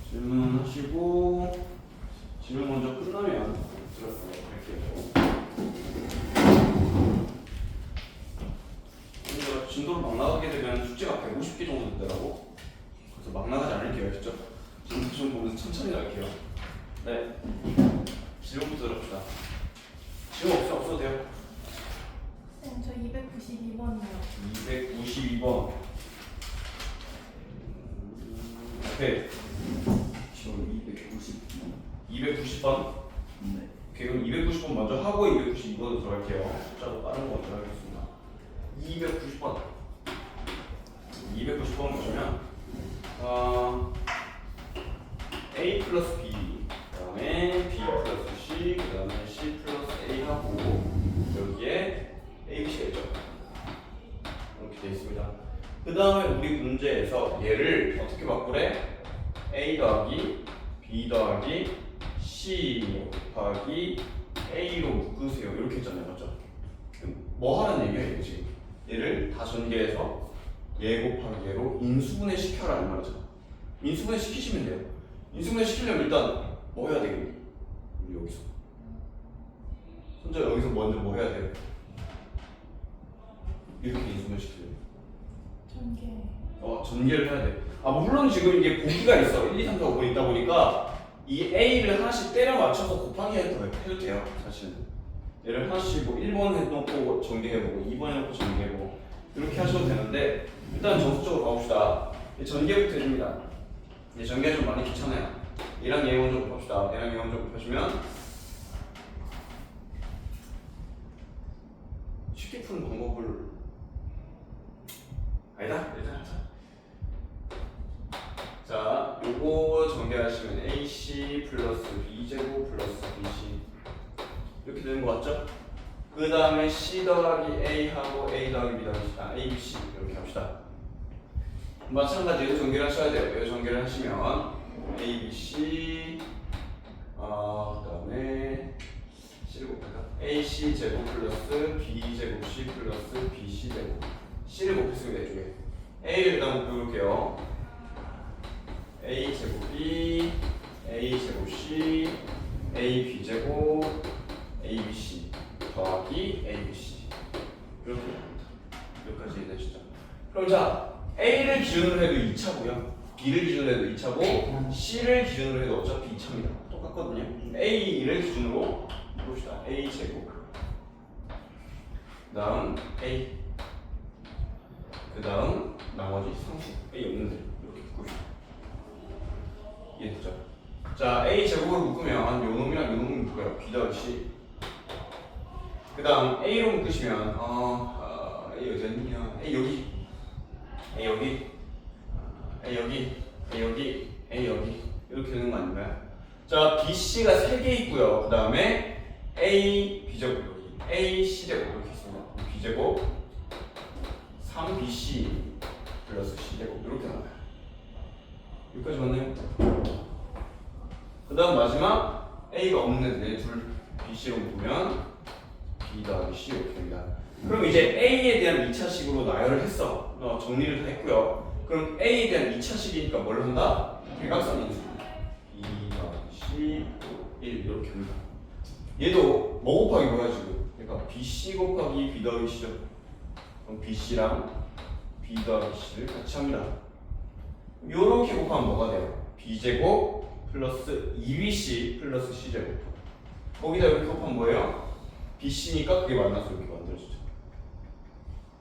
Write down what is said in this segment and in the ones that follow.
질문하시고 질문 먼저 끝나면 들어가도록 할게요. 먼저 진도를 막 나가게 되면 숙제가 150개 정도 되더라고. 그래서 막 나가지 않을게요, 진짜. 진도 좀 보면서 천천히 갈게요. 네. 질문부터 들어봅시다. 질문 없어도 돼요. 쌤, 저 292번이요. 292번. 오케이. 저 290번. 290번. 네. 오케이, 그럼 290번 먼저 하고 292번으로 들어갈게요. 숫자도 빠른 거 먼저 하겠습니다. 290번. 290번 보시면 A 플러스 B, 그 다음에 B 플러스 C, 그 다음에 C 플러스 A 하고 여기에 A, B, C가 있죠. 이렇게 되어 있습니다. 그 다음에 우리 문제에서 얘를 어떻게 바꾸래? A 더하기 B 더하기 C 곱하기 A로 묶으세요. 이렇게 했잖아요. 맞죠? 뭐 하는 얘기예요, 지금? 얘를 다 전개해서 얘 곱하기 얘로 인수분해 시켜라 이 말이죠. 인수분해 시키시면 돼요. 인수분해 시키려면 일단 뭐 해야 되겠니? 우리 여기서 손자 여기서 먼저 뭐 해야 돼요? 이렇게 인수분해 시키려면 전개. 전개를 해야 돼. 물론 지금 이게 보기가 있어. 1, 2, 3, 4, 5번 있다 보니까 이 A를 하나씩 때려 맞춰서 곱하기 해도 돼요. 사실은. 얘를 하나씩 뭐 1번 해놓고 전개해보고 2번 해놓고 전개해보고 이렇게 하셔도 되는데 일단 정석적으로 가봅시다. 전개부터 해줍니다. 전개가 좀 많이 귀찮아요. 얘랑 얘 먼저 곱합시다. 얘랑 얘 먼저 곱하시면 쉽게 푸는 방법을 아니다. 일단 하자. 자, 요거 전개하시면 AC 플러스 B제곱 플러스 BC 이렇게 되는 거 같죠? 그 다음에 C 더하기 A하고 A 더하기 B 더하기 A, B, C 이렇게 합시다. 마찬가지로 전개를 하셔야 돼요. 이 전개를 하시면 A, B, C 그 다음에 C를 곱할까? AC 제곱 플러스 B 제곱 C 플러스 BC 제곱 C를 곱했습니다. 이쪽에 A를 일단 곱해볼게요. A 제곱 B, A 제곱 C, A B 제곱, A B C 더하기 A B C 이렇게 됩니다. 여기까지 이해되시죠? 그럼 자, A를 기준으로 해도 2차고요, B를 기준으로 해도 2차고, C를 기준으로 해도 어차피 2차입니다. 똑같거든요. A를 기준으로 봅시다. A 제곱, 그다음 A, 그다음 나머지 상수 A 없는데 이렇게 묶읍시다. 이해됐죠? 자, A 제곱으로 묶으면 요 놈이랑 요 놈을 묶어요. B 더하기 C. 그 다음 A로 묶으시면 A 어디 있냐? A 여기, A 여기, A 여기, A 여기, A 여기 이렇게 되는 거 아닌가요? 자, B, C가 3개 있고요. 그 다음에 A, B제곱 여기, A, C제곱 이렇게 있습니다. B제곱 3BC 플러스 C제곱 이렇게 나와요. 여기까지 맞나요? 그 다음 마지막 A가 없는 애 둘 BC로 묶으면 B 더하기 C 이렇게 됩니다. 그럼 이제 A에 대한 2차식으로 나열을 했어. 정리를 다 했고요. 그럼 A에 대한 2차식이니까 뭘 한다? 대각선 인수 B 더하기 C 1 이렇게 합니다. 얘도 뭐 곱하기 뭐야 지금? 그러니까 BC 곱하기 B 더하기 C죠. 그럼 BC랑 B 더하기 C를 같이 합니다. 요렇게 곱하면 뭐가 돼요? B제곱 플러스 2BC 플러스 C제곱. 거기다 이렇게 곱하면 뭐예요? BC니까 그게 만나서 이렇게 만들어지죠.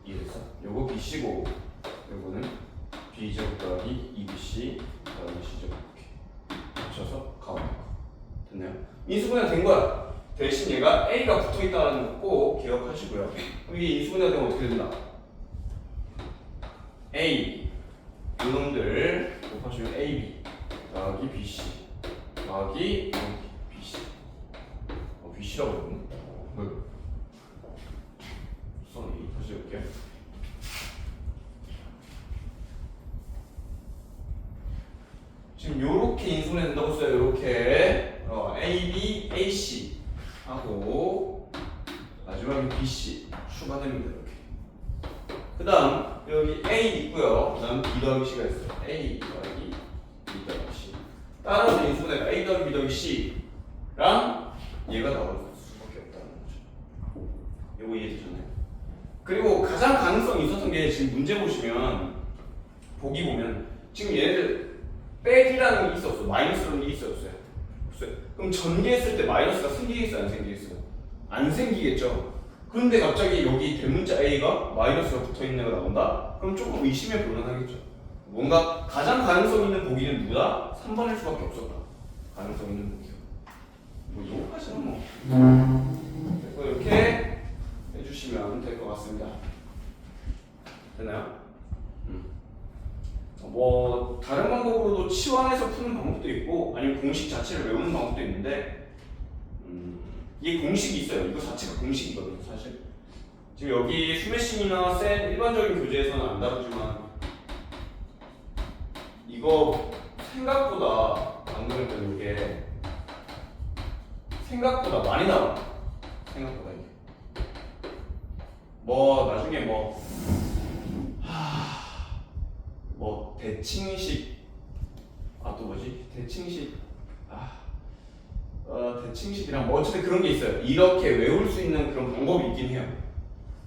이해됐어? 요거 BC고 요거는 B제곱 더하기 2BC 더하기 C제곱 이렇게 합쳐서 가운데 거. 됐나요? 인수분해가 된 거야. 대신 얘가 A가 붙어있다는 거 꼭 기억하시고요. 그럼 이게 인수분해가 되면 어떻게 된다? A 요놈들 곱하시면 AB 더하기 BC 더하기 BC BC라고 했네? 왜? 우선 다시 해볼게요. 지금 요렇게 인수분해 된다고 써요. 요렇게 AB, AC 하고 마지막에 BC 추가됩니다. 이렇게. 그 다음 여기 A 있고요. 그 다음 B 더하기 C가 있어요. A 더하기 B 더하기 C. 따라서 인수분해가 A 더하기 B 더하기 C랑 얘가 나올 수밖에 없다는 거죠. 요거 이해되셨나요? 그리고 가장 가능성이 있었던 게 지금 문제 보시면 보기 보면 지금 얘네들 빼기라는 게 있었어. 마이너스라는 게 있었어요. 없어요. 그럼 전개했을 때 마이너스가 생기겠어요? 안 생기겠어요? 안 생기겠죠. 그런데 갑자기 여기 대문자 A가 마이너스가 붙어있는 애가 나온다? 그럼 조금 의심해 볼만하겠죠. 뭔가 가장 가능성 있는 보기는 누구다? 3번일 수밖에 없었다. 가능성 있는 보기요. 뭐 이거까지는 뭐 그래서 이렇게 해주시면 될 것 같습니다. 되나요? 뭐 다른 방법으로도 치환해서 푸는 방법도 있고 아니면 공식 자체를 외우는 방법도 있는데 이게 공식이 있어요. 이거 자체가 공식이거든요, 사실. 지금 여기 스매싱이나 셋 일반적인 교재에서는 안 다루지만 이거 생각보다 방금 했던 이게 생각보다 많이 나와. 생각보다 이게 뭐 나중에 뭐 대칭식 또 뭐지? 대칭식이랑 뭐 어쨌든 그런 게 있어요. 이렇게 외울 수 있는 그런 방법이 있긴 해요.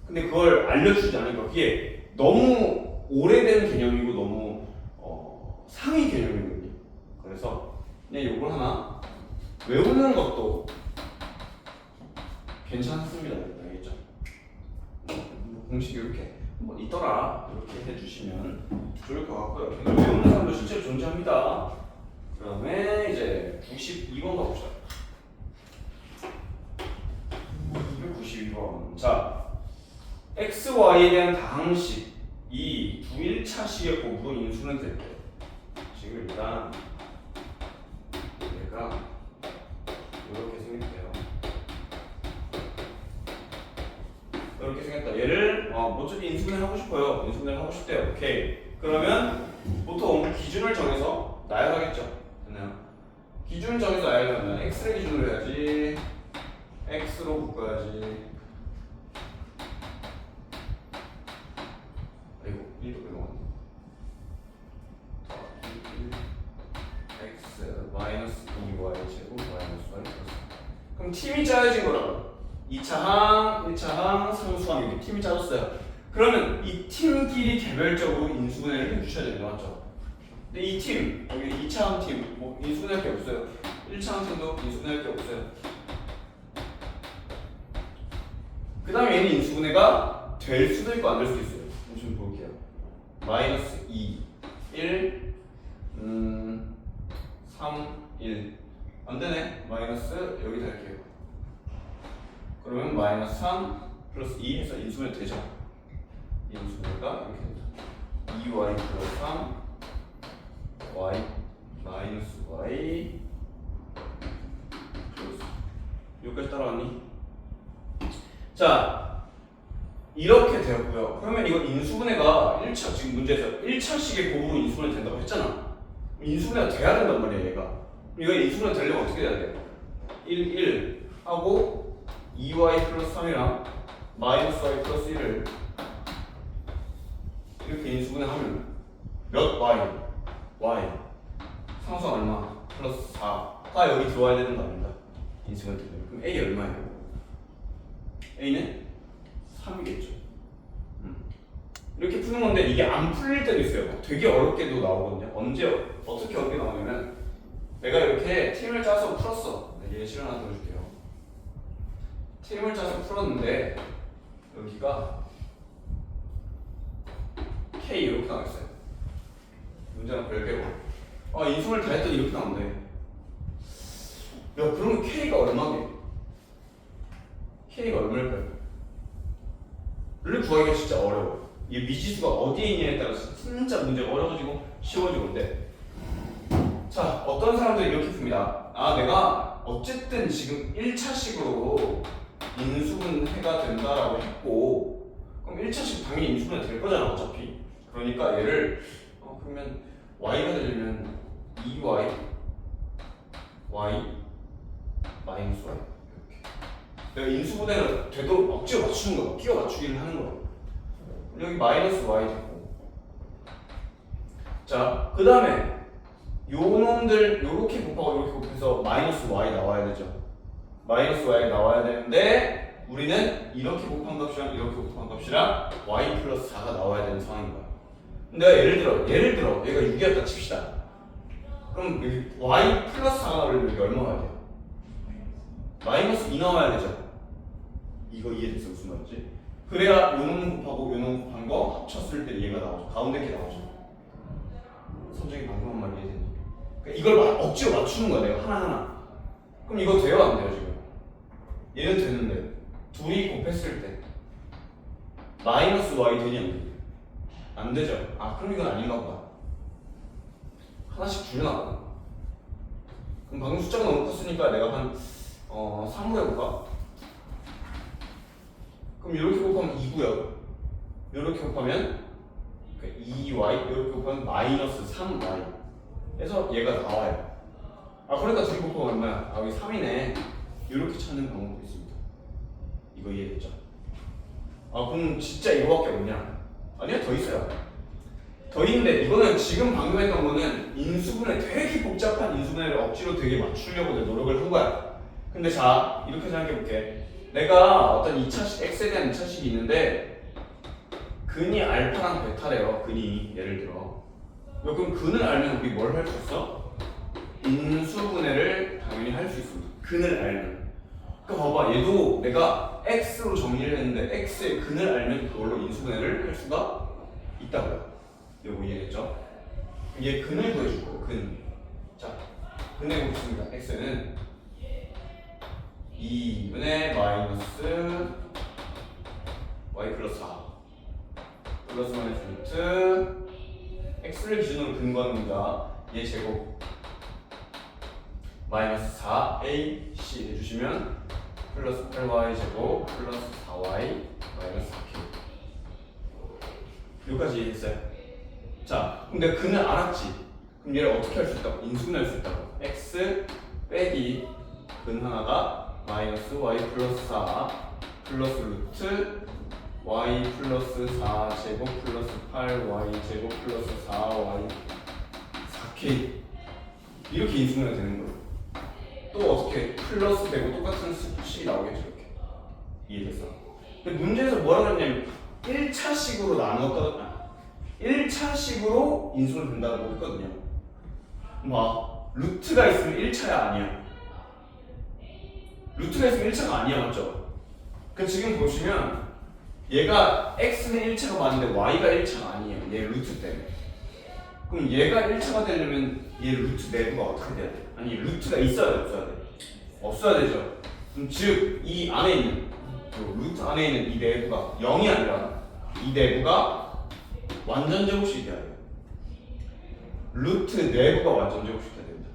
근데 그걸 알려주지 않으니까 그게 너무 오래된 개념이고 너무 상위 개념이거든요. 그래서 그냥 요걸 하나 외우는 것도 괜찮습니다. 알겠죠? 공식이 이렇게 뭐 있더라 이렇게 해주시면 좋을 것 같고요. 이걸 외우는 사람도 실제로 존재합니다. 그 다음에 이제 92번 가봅시다. 292번. 자, x, y에 대한 다항식 이 두 1차식의 곱으로 인수는 될 때 지금 일단 얘가 이렇게 생겼대요. 이렇게 생겼다. 얘를 어차피 인수분해 하고 싶어요. 인수분해 하고 싶대요. 오케이. 그러면 보통 기준을 정해서 나열하겠죠. 됐나요? 기준을 정해서 나열하면 x를 기준으로 해야지. x로 묶어야지. 아이고 1도 빼먹었네. x 마이너스 2y 제곱 마이너스 y 플러스. 그럼 팀이 짜여진 거라고. 2차항, 1차항, 상수항 이렇게 팀이 짜졌어요. 그러면 이 팀끼리 개별적으로 인수분해를 해주셔야 되는 거 맞죠? 근데 이 팀, 여기 2차항 팀, 뭐 인수분해할 게 없어요. 1차항 팀도 인수분해할 게 없어요. 그 다음에 얘는 인수분해가 될 수도 있고 안 될 수도 있어요. 좀 볼게요. 마이너스 2, 1, 3, 1. 안 되네. 마이너스 여기다 할게요. 그러면 마이너스 3 플러스 2 해서 인수분해 되죠? 인수분해가 이렇게 됩니다. 2y 플러스 3 y 마이너스 y 플러스 여기까지 따라왔니? 자 이렇게 되었고요. 그러면 이거 인수분해가 1차 지금 문제에서 1차식의 곱으로 인수분해 된다고 했잖아. 인수분해가 돼야 된단 말이야 얘가. 이거 인수분해 되려면 어떻게 돼야 돼? 1, 1 하고 2y 플러스 3이랑 마이너스 y 플러스 1을 이렇게 인수분해하면 몇 y 상수가 얼마? 플러스 4가 여기 들어와야 되는 거 아닙니까? 인수분해 되면 그럼 a 얼마예요? a는 3이겠죠. 이렇게 푸는 건데 이게 안 풀릴 때도 있어요. 되게 어렵게도 나오거든요. 언제 어떻게 어렵게 나오냐면 내가 이렇게 팀을 짜서 풀었어. 예시를 하나 들어줄게요. 팀을 짜서 풀었는데 여기가 K 이렇게 나와있어요. 문제는 별개로 인수분해를 다 했더니 이렇게 나온대. 야 그러면 K가 얼마게? K가 얼마일까요? 를 구하기가 진짜 어려워. 이 미지수가 어디에 있냐에 따라서 진짜 문제가 어려워지고 쉬워지고 있는데 자 어떤 사람들이 이렇게 풉니다. 내가 어쨌든 지금 1차식으로 인수분해가 된다라고 했고 그럼 1차식 당연히 인수분해 될 거잖아 어차피. 그러니까 얘를 그러면 y가 되려면 2y y 마이너스 y 이렇게 내가 인수분해가 되도록 억지로 맞추는 거야. 끼워 맞추기를 하는 거야. 여기 마이너스 y 됐고 자 그 다음에 요 놈들 요렇게 여기서 마이너스 y 나와야 되죠. 마이너스 y 나와야 되는데 우리는 이렇게 곱한 값이랑 이렇게 곱한 값이랑 y 플러스 4가 나와야 되는 상황인 거야. 근데 예를 들어 얘가 6이었다 칩시다. 그럼 여기 y 플러스 4가 나오려면 여기 얼마 나와야 돼요? 마이너스 2 나와야 되죠. 이거 이해됐어? 무슨 말인지? 그래야 요놈 곱하고 요놈 곱한 거 합쳤을 때 얘가 나오죠. 가운데 게 나오죠. 선생님 방금 한 말 이해됐니? 그러니까 이걸 억지로 맞추는 거야 내가 하나하나. 그럼 이거 돼요 안 돼요 지금? 얘는 되는데 둘이 곱했을 때 마이너스 y 되냐 안 되냐? 안 되죠. 아 그럼 이건 아닌가 보다. 하나씩 줄여나가나? 그럼 방금 숫자가 너무 컸으니까 내가 한 3로 해볼까? 그럼 이렇게 곱하면 2고요. 이렇게 곱하면 2y, 이렇게 곱하면 마이너스 3y 해서 얘가 나와요. 아 그러니까 둘이 곱하면 얼마야? 아 여기 3이네. 이렇게 찾는 방법도 있습니다. 이거 이해됐죠? 아 그럼 진짜 이거밖에 없냐? 아니야 더 있어요. 더 있는데 이거는 지금 방금 했던 거는 인수분해 되게 복잡한 인수분해를 억지로 되게 맞추려고 내 노력을 한 거야. 근데 자 이렇게 생각해 볼게. 내가 어떤 2차식 x에 대한 2차식이 있는데 근이 알파랑 베타래요. 근이 예를 들어. 그럼 근을 알면 우리 뭘 할 수 있어? 인수분해를 당연히 할 수 있습니다. 근을 알면. 그러니까 봐봐 얘도 내가 x로 정리를 했는데 x의 근을 알면 그걸로 인수분해를 할 수가 있다고요. 요거 이해했죠? 얘 근을 구해줄 거예요. 근. 자, 근 해보겠습니다. x는 2분의 마이너스 y 플러스 4 플러스 마이너스 루트 x를 기준으로 근거합니다. 얘 제곱 마이너스 4ac 해주시면 플러스 8y 제곱 플러스 4y 마이너스 4k 여기까지 이해했어요? 자, 그럼 내가 근을 알았지? 그럼 얘를 어떻게 할 수 있다고? 인수분해할 수 있다고. x 빼기 근 하나가 마이너스 y 플러스 4 플러스 루트 y 플러스 4 제곱 플러스 8y 제곱 플러스 4y 4k 이렇게 인수분해가 되는 거예요. 또 어떻게 플러스 되고 똑같은 수식이 나오겠죠 이렇게. 이해됐어? 근데 문제에서 뭐라고 했냐면 1차식으로 나누었거든요. 1차식으로 인수분해 된다고 했거든요. 막 루트가 있으면 1차야 아니야? 루트가 있으면 1차가 아니야 맞죠? 그 지금 보시면 얘가 x는 1차가 맞는데 y가 1차가 아니에요. 얘 루트 때문에. 그럼 얘가 1차가 되려면 얘 루트 내부가 어떻게 돼야 돼? 아니 루트가 있어야 돼 없어야 돼? 없어야 되죠. 그럼 즉 이 안에 있는 루트 안에 있는 이 내부가 0이 아니라 이 내부가 완전 제곱식이 돼야 돼요. 루트 내부가 완전 제곱식이 돼야 됩니다.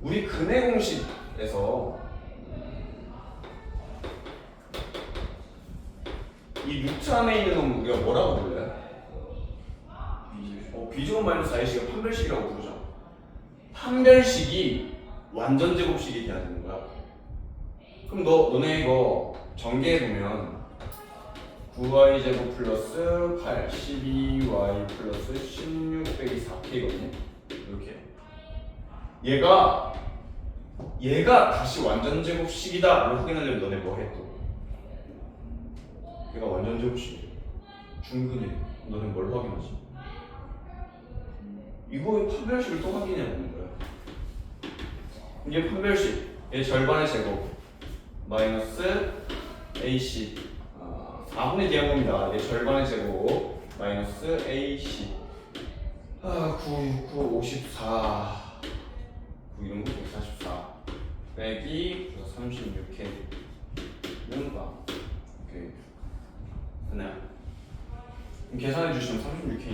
우리 근해 공식에서 이 루트 안에 있는 놈 우리가 뭐라고 불러요? 비제곱 마이너스 a식을 판별식이라고 부르죠. 판별식이 완전 제곱식이 돼야 되는 거야. 그럼 너네 이거 전개해보면 9y 제곱 플러스 8, 12y 플러스 16 빼기 4k거든요. 이렇게. 얘가 다시 완전 제곱식이다를 확인하려면 너네 뭐 해 또? 얘가 완전 제곱식이야. 중근이래. 너네 뭘 확인하지? 이거 판별식을 또 확인해야 되는 거야. 이게 판별식. 얘 절반의 제곱 마이너스 ac 4분의 D한 겁니다. 얘 절반의 제곱 마이너스 ac 9, 9, 54 9 이런 거 144 빼기 36K 이런 거 오케이 됐나요? 그럼 계산해 주시면 36K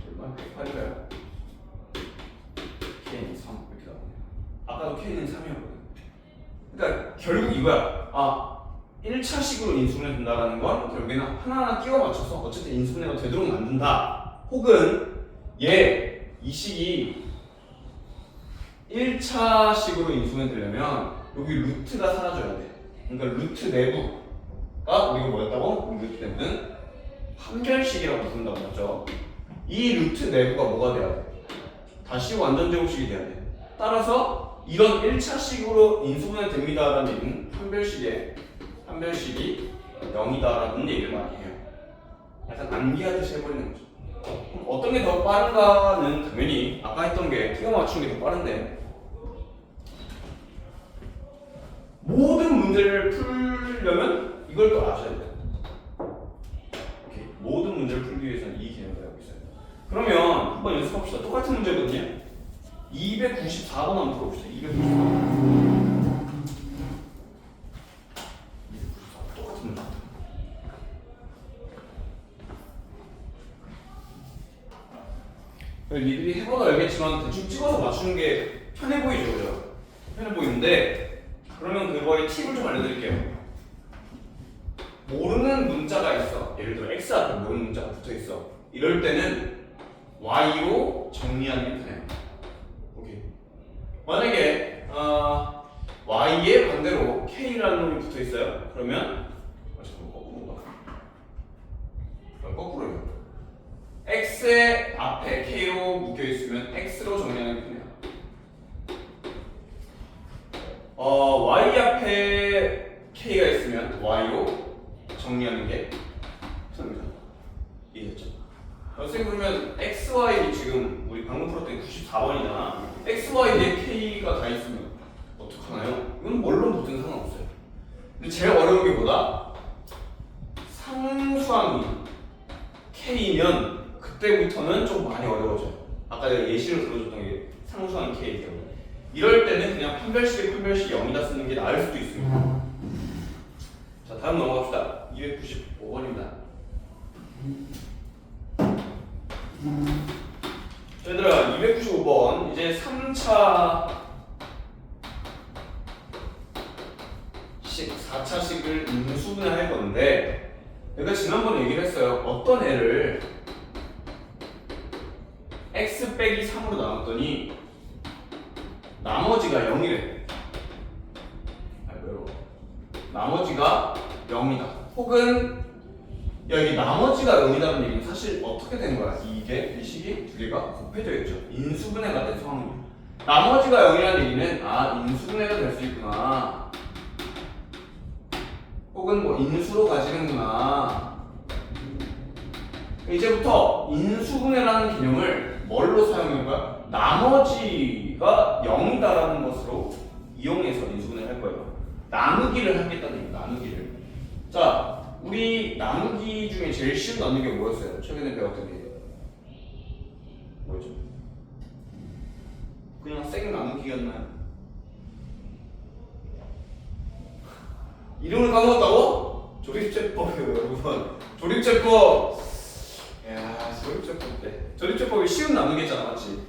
얼마? 108인가요? K는 3 이렇게 나오네요. 아까도 K는 3이었거든. 그러니까 결국 이거야. 1차식으로 인수분해 된다는 건 결국에는 하나하나 끼워 맞춰서 어쨌든 인수분해가 되도록 만든다. 혹은 이 식이 1차식으로 인수분해 되려면 여기 루트가 사라져야 돼. 그러니까 루트 내부가 우리가 뭐였다고? 우리 루트 내부는 판별식이라고 부른다고 했죠. 이 루트 내부가 뭐가 돼야 돼? 다시 완전 제곱식이 돼야 돼. 따라서 이런 1차식으로 인수분해 됩니다라는 얘기는 판별식이 0이다라는 얘기를 많이 해요. 약간 암기하듯이 해버리는 거죠. 그럼 어떤 게 더 빠른가는 당연히 아까 했던 게 끼워 맞추는 게 더 빠른데 모든 문제를 풀려면 이걸 또 아셔야 돼요. 오케이. 모든 문제를 풀기 위해서는 이 개념을 알고 있어요. 그러면 한번 연습합시다. 똑같은 문제거든요. 294번 한번 풀어봅시다. 294번. 똑같은 문제. 니들이 해보다 알겠지만 대충 찍어서 맞추는 게 편해 보이죠, 그죠? 편해 보이는데 그러면 그거의 팁을 좀 알려드릴게요. 모르는 문자가 있어. 예를 들어 x 앞에 모르는 문자가 붙어 있어. 이럴 때는 y로 정리하는 게 편해요. 오케이. 만약에 y의 반대로 k라는 놈이 붙어 있어요. 그러면 잠깐만 거꾸로인가? 거꾸로요. x의 앞에 k로 묶여 있으면 x로 정리하는 게 편해요. y 앞에 k가 있으면 y로 정리하는 게 편합니다. 이해됐죠? 선생님 그러면 x, y 지금 우리 방금 풀었던 94번이잖아. x, y 뒤에 k가 다 있으면 어떡하나요? 이건 뭘로 붙든 상관없어요. 근데 제일 어려운 게 뭐다? 상수항이 k면 그때부터는 좀 많이 어려워져요. 아까 내가 예시로 들어줬던 게 상수항이 k이기 때문에 이럴 때는 그냥 판별식에 판별식 0이다 쓰는 게 나을 수도 있습니다. 자, 다음 넘어갑시다. 295번입니다. 자, 얘들아, 295번 이제 3차 4차식을 인수분해할 건데 내가 지난번에 얘기를 했어요. 어떤 애를 x 빼기 3으로 나눴더니 나머지가 0이래. 나머지가 0이다. 혹은 여기 나머지가 0이라는 얘기는 사실 어떻게 된 거야? 이 식이 두 개가 곱해져 있죠. 인수분해가 된 상황이에요. 나머지가 0이라는 얘기는 인수분해가 될 수 있구나. 혹은 뭐 인수로 가지는구나. 이제부터 인수분해라는 개념을 뭘로 사용할 거야? 나머지가 0이다라는 것으로 이용해서 인수분해를 할 거예요. 나누기를 하겠다는 얘기예요. 나누기를. 자, 우리 나누기 중에 제일 쉬운 나누기가 뭐였어요? 최근에 배웠던 게 뭐였죠? 그냥 생 나누기였나요? 이름을 까먹었다고? 조립제법이에요, 여러분. 조립제법. 야, 조립제법 때. 조립제법이 쉬운 나누기잖아, 맞지?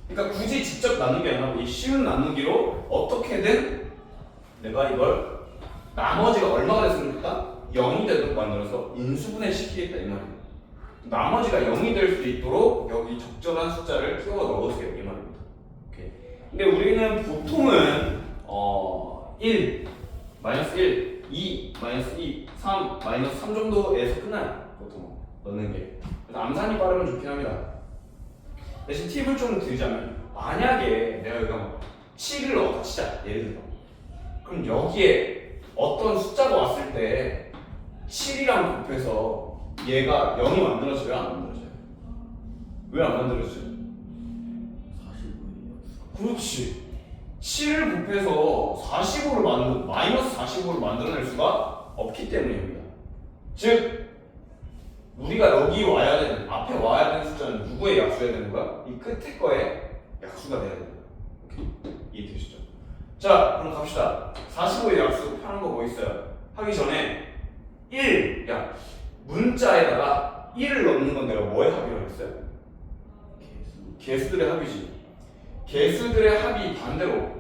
그러니까 굳이 직접 나누기 안 하고 이 쉬운 나누기로 어떻게든 내가 이걸 나머지가 얼마가 됐으면 좋겠다? 0이 되도록 만들어서 인수분해 시키겠다 이 말이에요. 나머지가 0이 될 수 있도록 여기 적절한 숫자를 끼워 넣으세요 이 말입니다. 오케이. 근데 우리는 보통은 1, 마이너스 1, 2, 마이너스 2, 3, 마이너스 3 정도에서 끝나요. 보통 넣는 게. 그래서 암산이 빠르면 좋긴 합니다. 대신 팁을 좀 드리자면 만약에 내가 여기가 7을 넣었다 치자. 예를 들어. 그럼 여기에 어떤 숫자가 왔을 때 7이랑 곱해서 얘가 0이 만들어져요? 안 만들어져요? 왜 안 만들어져요? 45예요. 그렇지. 7을 곱해서 45를 마이너스 45를 만들어낼 수가 없기 때문입니다. 즉 우리가 여기 와야 되는, 앞에 와야 되는 숫자는 누구의 약수여야 되는 거야? 이 끝에 거에 약수가 돼야 되는 거야. 오케이? 이해되시죠? 자, 그럼 갑시다. 45의 약수 파는 거 뭐 있어요? 하기 전에 1, 야, 문자에다가 1을 넣는 건 내가 뭐의 합이라고 했어요? 개수들의 합이지. 개수들의 합이 반대로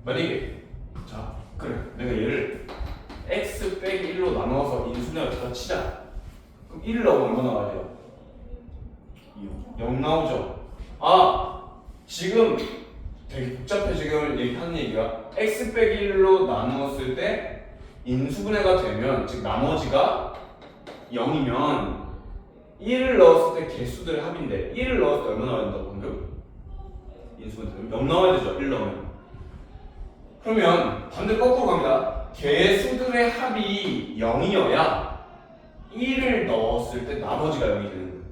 만약에 자, 그래, 내가 얘를 x 빼기 1로 나눠서 인수분해를 다 치자. 그럼 1을 넣으면 얼마 나와야 돼요? 0 나오죠. 지금 되게 복잡해. 지금 얘기하는 얘기가 x 빼기 1로 나누었을 때 인수분해가 되면, 즉 나머지가 0이면 1을 넣었을 때 개수들의 합인데 1을 넣었을 때 얼마 나와야 된다고 방금? 인수분해 되면 0 나와야 되죠. 1 넣으면. 그러면 반대 거꾸로 갑니다. 개수들의 합이 0이어야 1을 넣었을 때 나머지가 0이 되는 거예요.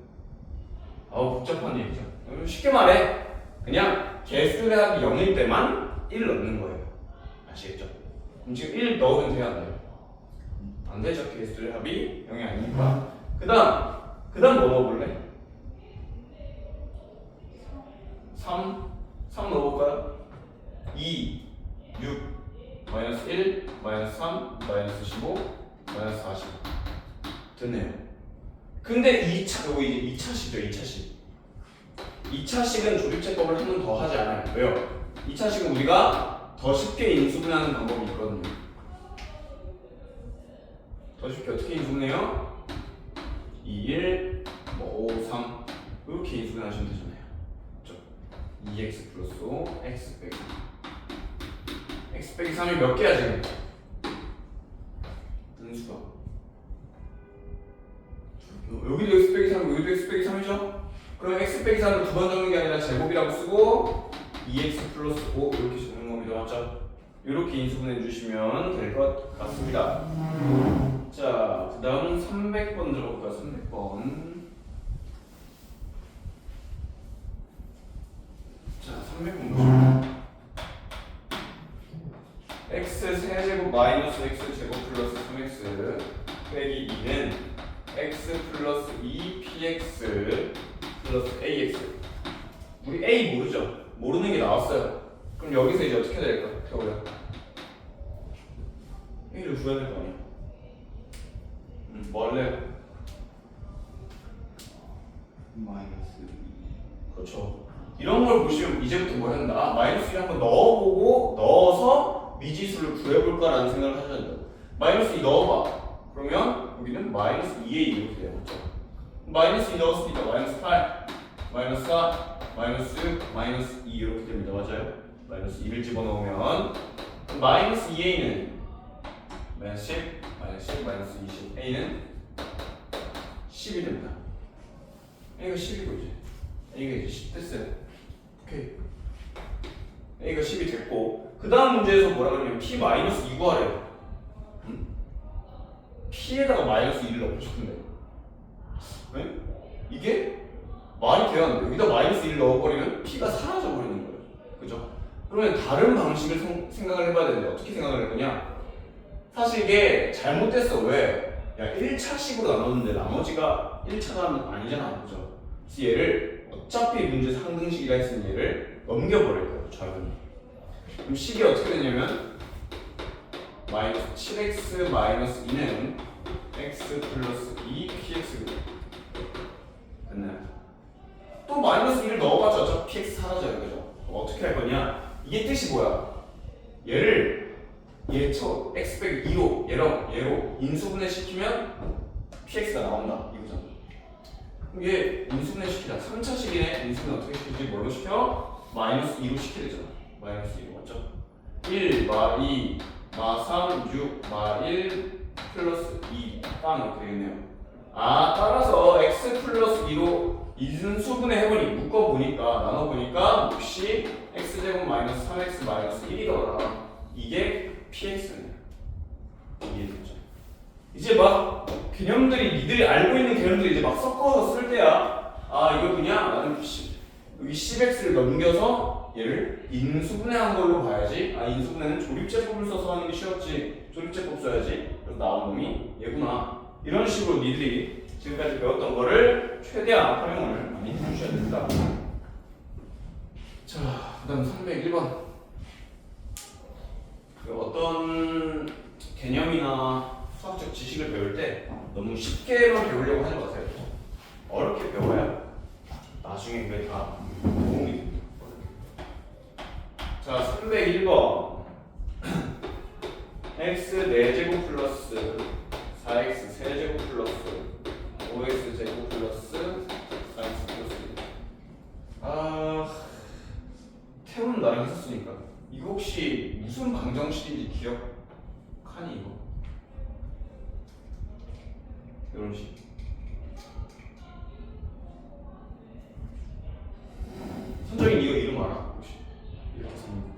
아우 복잡한 얘기죠. 쉽게 말해 그냥 개수들의 합이 0일 때만 1을 넣는 거예요. 아시겠죠? 그럼 지금 1 넣으면 돼야 안 돼요? 안 되죠. 개수들의 합이 0이 아니니까. 그 다음 뭐 넣어볼래? 3 넣어볼까요? 2 6 마이너스 1 마이너스 3 마이너스 15 마이너스 40 됐네요. 근데 2차 요거 이제 2차식이죠. 2차식 2차식은 조립제법을 한 번 더 하지 않아요. 왜요? 2차식은 우리가 더 쉽게 인수분해하는 방법이 있거든요. 더 쉽게 어떻게 인수분해요? 2, 1, 뭐 5, 3 이렇게 인수분해하시면 되잖아요. 그렇죠? 2x 플러스 5, x 빼기 x 빼기 3이 몇 개야 지금? 인수가 여기도 x 빼기 3, 여기도 x 빼기 3이죠? 그럼 x 빼기 3을 두 번 적는 게 아니라 제곱이라고 쓰고 2x 플러스 5 이렇게 적는 겁니다. 맞죠? 이렇게 인수분해 주시면 될 것 같습니다. 자, 그 다음 300번 들어볼까요? 300번. 자, 300번 보시면 x 세제곱 마이너스 x 제곱 플러스 3x 빼기 2는 x 플러스 2px 플러스 ax. 우리 a 모르죠? 모르는 게 나왔어요. 그럼 여기서 이제 어떻게 해야 될까? 태호야 a를 구해야 될 거 아니야? 뭐 할래요? 마이너스 2. 그렇죠. 이런 걸 보시면 이제부터 뭐 한다? 마이너스 1 한번 넣어서 미지수를 구해볼까라는 생각을 하셔야 돼요. 마이너스 2 넣어봐. 그러면 여기는 마이너스 2a 이렇게 돼요. 그렇죠? 마이너스 2 넣었으니까 마이너스 8, 마이너스 4, 마이너스 2 이렇게 됩니다. 맞아요? 마이너스 2를 집어넣으면 마이너스 2a는 마이너스 10, 마이너스 10, 마이너스 20 a는 10이 됩니다. a가 10이고 이제 a가 이제 10 됐어요. 오케이. a가 10이 됐고 그 다음 문제에서 뭐라 그러냐면 p 마이너스 2 구하래요. p에다가 마이너스 2를 넣고 싶은데 네? 이게 말이 돼야 안 돼요. 여기다 마이너스 1 넣어버리면 p가 사라져버리는 거예요. 그죠? 그러면 다른 방식을 생각을 해봐야 되는데 어떻게 생각을 해보냐? 사실 이게 잘못됐어. 왜? 야 1차식으로 나눴는데 나머지가 1차가 아니잖아. 그죠? 그래서 얘를 어차피 문제 상등식이라 했으니 얘를 넘겨버릴 거예요. 좌변. 그럼 식이 어떻게 되냐면 마이너스 7x 마이너스 2는 x 플러스 2px 됐나요? 또 마이너스 1을 넣어봤자 어차피 px 사라져요. 그죠? 어떻게 할 거냐? 이게 뜻이 뭐야? 얘를 얘처 x 빼기 2로 얘로 인수분해 시키면 px가 나온다 이거잖아. 그럼 얘 인수분해 시키자. 3차식이네. 인수분해 어떻게 시키지? 뭘로 시켜? 마이너스 2로 시켜야 되잖아. 마이너스 2로 맞죠? 1, 마 2, 마 3, 6, 마 1 플러스 2 빵 이렇게 되겠네요. 아 따라서 x 플러스 2로 인수분해 해보니 묶어보니까 나눠보니까 몫이 x제곱 마이너스 3x 마이너스 1이더라. 이게 px네요. 이해됐죠? 이제 막 개념들이 니들이 알고 있는 개념들이 이제 막 섞어서 쓸 때야. 아 이거 그냥 나는 여기 10x를 넘겨서 얘를 인수분해한 걸로 봐야지. 아 인수분해는 조립제법을 써서 하는 게 쉬웠지. 조립제법 써야지. 그래서 나온 놈이 얘구나. 이런 식으로 니들이 지금까지 배웠던 거를 최대한 활용을 많이 해주셔야 됩니다. 자, 그 다음 301번. 어떤 개념이나 수학적 지식을 배울 때 너무 쉽게만 배우려고 하지 마세요. 어렵게 배워야 나중에 그게 다 도움이 됩니다. 자, 301번. x 4제곱 플러스 4x 세제곱 플러스 5x 제곱 플러스 4x 플러스 1. 아 태우는 나랑 했었으니까 이거 혹시 무슨 방정식인지 기억하니 이거? 이런 식 서술적인 이거 이름 알아? 혹시? 이렇게 쓰는 거.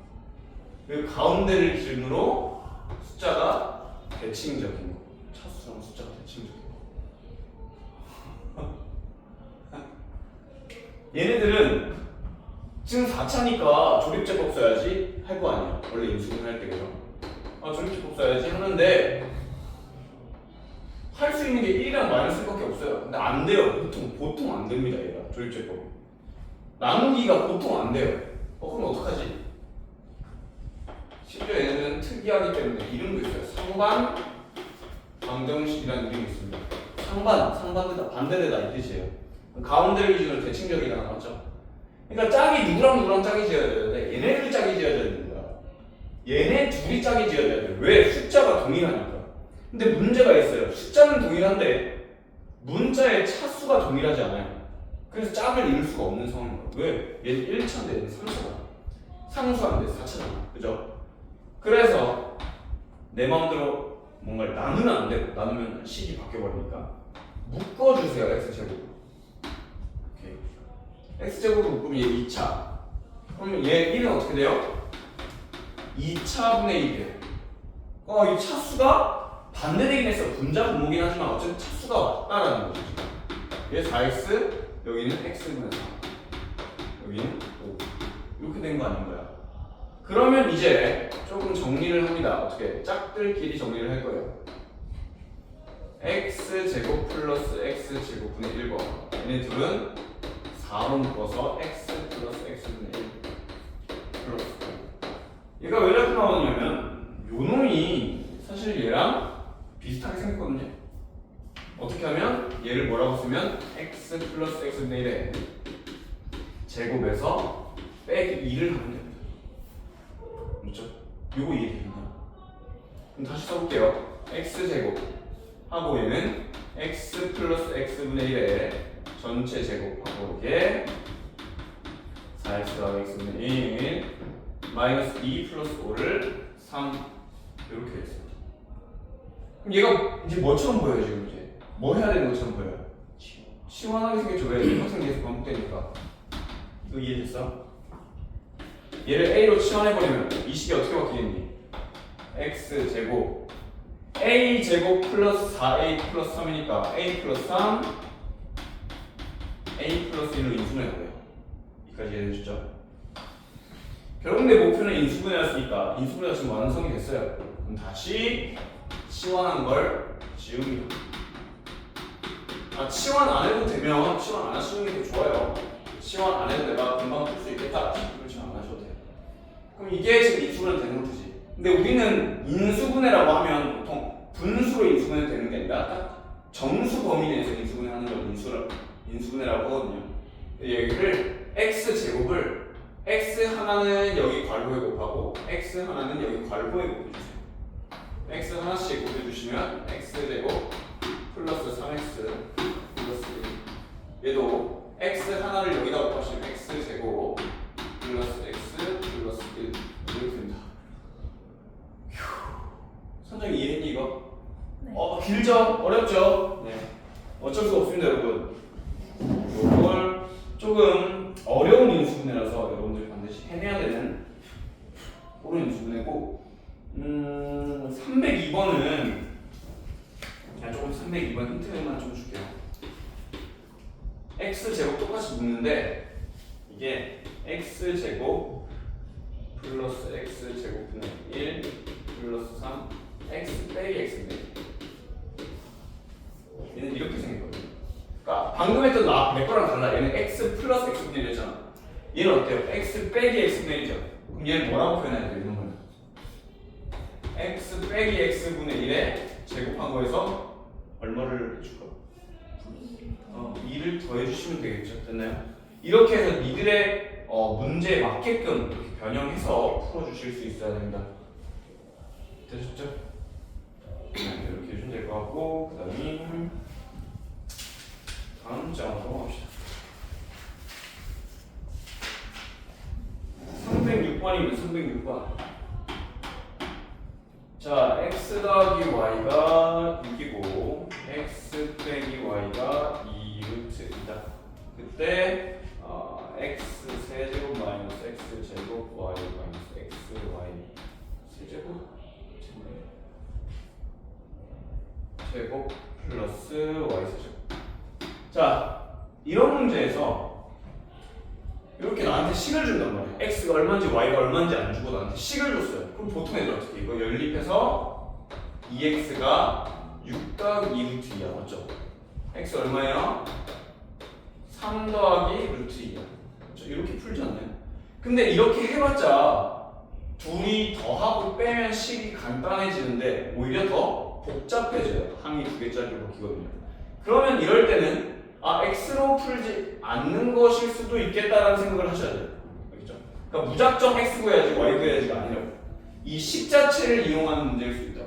그리고 가운데를 기준으로 숫자가 대칭적인 거. 차수랑 숫자가 대칭적인 거. 얘네들은 지금 4차니까 조립제법 써야지 할 거 아니야. 원래 인수분 할 때 그죠? 아 조립제법 써야지 하는데 할 수 있는 게 1이랑 마이너스밖에 없어요. 근데 안 돼요. 보통 안 됩니다. 얘가 조립제법. 나누기가 보통 안 돼요. 그럼 어떡하지? 심지어 얘네들은 특이하기 때문에 이름도 있어요. 상반 방정식이라는 이름이 있습니다. 상반되다 반대되다 이 뜻이에요. 가운데를 기준으로 대칭적이다 나왔죠. 그러니까 짝이 누구랑 짝이 지어야 되는데 얘네들이 짝이 지어야 되는 거야. 얘네 둘이 짝이 지어야 돼. 왜? 숫자가 동일하니까. 근데 문제가 있어요. 숫자는 동일한데 문자의 차수가 동일하지 않아요. 그래서 짝을 이룰 수가 없는 상황인 거야. 왜? 얘는 1차인데 얘는 3차잖아. 상수한데 4차잖아. 그죠? 그래서 내 마음대로 뭔가를 나누면 안 되고 나누면 식이 바뀌어버리니까 묶어주세요. x제곱. x제곱으로 묶으면 얘 2차. 그러면 얘 1은 어떻게 돼요? 2차분의 1이에요. 이 차수가 반대되긴 했어. 분자 분모긴 하지만 어쨌든 차수가 왔다라는 거죠. 얘 4x, 여기는 x분의 4. 여기는 5. 이렇게 된 거 아닌가요? 그러면 이제 조금 정리를 합니다. 어떻게? 짝들끼리 정리를 할 거예요. x제곱 플러스 x제곱분의 1번. 얘네 둘은 4로 묶어서 x 플러스 x분의 1 플러스 5. 얘가 왜 이렇게 나오냐면 요 놈이 사실 얘랑 비슷하게 생겼거든요. 어떻게 하면 얘를 뭐라고 쓰면 x 플러스 x분의 1에 제곱에서 빼기 2를 하면 됩니다. 그렇죠? 요거 이해되나요? 그럼 다시 써볼게요. x제곱 하고 얘는 x 플러스 x분의 1에 전체 제곱하고 이게 4x 더하기 x분의 1 마이너스 2 플러스 5를 3 이렇게 했습니다. 그럼 얘가 이제 뭐처럼 보여요 지금 이제? 뭐 해야 되는 것처럼 보여요? 시원하게 생겼죠. 왜? 항상 계속 반복되니까. 이거 이해됐어? 얘를 a로 치환해버리면 이 식이 어떻게 바뀌겠니? x제곱 a제곱 플러스 4a 플러스 3이니까 a 플러스 3 a 플러스 1로 인수분해야 돼요. 여기까지 이해되셨죠? 결국 내 목표는 인수분해였으니까 인수분해가 지금 완성이 됐어요. 그럼 다시 치환한 걸 지웁니다. 치환 안 해도 되면 치환 안 하시는 게 더 좋아요. 치환 안 해도 내가 금방 풀 수 있겠다 싶으면 치환 안 하셔도 돼요. 그럼 이게 지금 인수분해 되는 거지. 근데 우리는 인수분해라고 하면 보통 분수로 인수분해 되는 게 아니라 딱 정수 범위 내에서 인수분해 하는 걸 인수분해라고 하거든요. 여기를 x제곱을 x 하나는 여기 괄호에 곱하고 x 하나는 여기 괄호에 곱해주세요. x 하나씩 곱해주시면 x제곱 플러스 3x 플러스 1 얘도 x 하나를 여기다 곱하시면 x제곱 플러스 x 플러스 1 이렇게 됩니다. 선생님 이해했니 이거? 네. 길죠? 어렵죠? 네. 어쩔 수 없습니다 여러분. 이걸 조금 어려운 인수분해라서 여러분들이 반드시 해내야 되는 그런 인수분해고 302번은 그냥 조금 302번 힌트만 좀 줄게요. x제곱 똑같이 묶는데 이게 x제곱 플러스 x제곱분의 1 플러스 3 x 빼기 x인데 얘는 이렇게 생겼거든요. 그러니까 방금 했던 내 거랑 달라. 얘는 x 플러스 x분의 1이잖아. 얘는 어때요? x 빼기 x분의 1이죠. 그럼 얘는 뭐라고 표현해야 돼요? 이런 거는 x 빼기 x분의 1에 제곱한 거에서 얼마를 해줄까? 2를 더해주시면 되겠죠. 됐나요? 이렇게 해서 니들의 문제에 맞게끔 이렇게 변형해서 풀어주실 수 있어야 됩니다. 되셨죠? 이렇게 해주면 될 것 같고, 그 다음에 다음 장으로 넘어갑시다. 306번이면 306번. 자, x 더하기 y가 6이고 x 빼기 y가 2루트이다. 그때 x 세제곱 제곱 플러스 y 세제곱. 자, 이런 문제에서 이렇게 나한테 식을 준단 말이야. x가 얼마인지 y가 얼마인지 안 주고 나한테 식을 줬어요. 그럼 보통 애들 어떻게 해? 이거 연립해서 2x가 6 더하기 2루트 2야. 맞죠? x 얼마예요? 3 더하기 루트 2야. 그렇죠? 이렇게 풀지 않나요? 근데 이렇게 해봤자 둘이 더하고 빼면 식이 간단해지는데 오히려 더 복잡해져요. 항이 2개짜리로 바뀌거든요. 그러면 이럴 때는 x로 풀지 않는 것일 수도 있겠다라는 생각을 하셔야 돼요. 알겠죠? 그러니까 무작정 x 구해야지 y 구해야지가 아니라고. 이 식 자체를 이용하는 문제일 수 있다.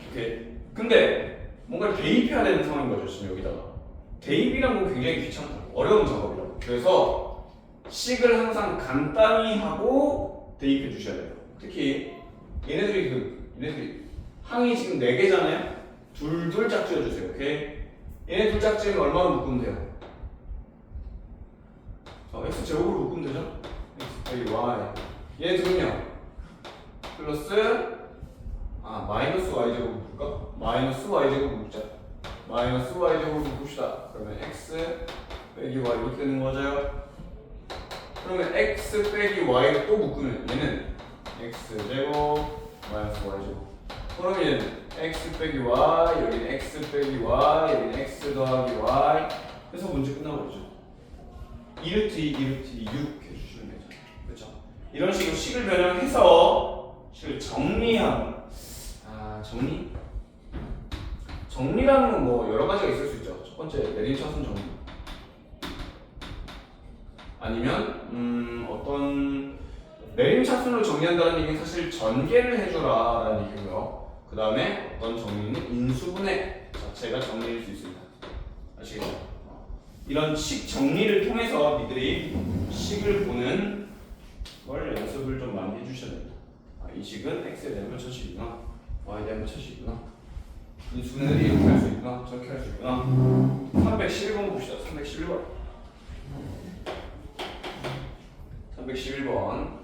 오케이. 근데 뭔가 대입해야 되는 상황인 거죠. 지금 여기다가 대입이란 건 굉장히 귀찮고 어려운 작업이라고. 그래서 식을 항상 간단히 하고 대입해 주셔야 돼요. 특히 얘네들이 항이 지금 4개잖아요. 둘 짝지어 주세요. 오케이. 얘네 둘 짝지으면 얼마로 묶으면 돼요? x 제곱으로 묶으면 되죠? x 빼기 y. 얘네 둘은요. 플러스 마이너스 y 제곱 묶을까? 마이너스 y 제곱 묶자. 마이너스 y 제곱 묶읍시다. 그러면 x 빼기 y 이렇게 되는 거죠. 그러면 x 빼기 y를 또 묶으면 얘는 x 제곱 마이너스 y 제곱. 그러면 얘는 x 빼기 y, 여기는 x 빼기 y, 여기는 x 더하기 y. 해서 문제 끝나버리죠. 2루트 2, 2루트 2, 6 해주시면 되죠. 그렇죠? 이런 식으로 식을 변형해서 식을 정리하는. 정리라는 건 뭐 여러 가지가 있을 수 있죠. 첫 번째 내림차순 정리. 아니면 어떤 내림차순을 정리한다는 얘기는 사실 전개를 해줘라라는 얘기고요. 그 다음에 어떤 정리는 인수분해 자체가 정리일 수 있습니다. 아시겠죠? 이런 식 정리를 통해서 니들이 식을 보는 걸 연습을 좀 많이 해주셔야 됩니다. 이 식은 x에 대한 몇천식이구나, y에 대한 몇천식이구나, 인수분해를 이렇게 할 수 있구나, 저렇게 할 수 있구나. 311번 봅시다. 311번. 311번.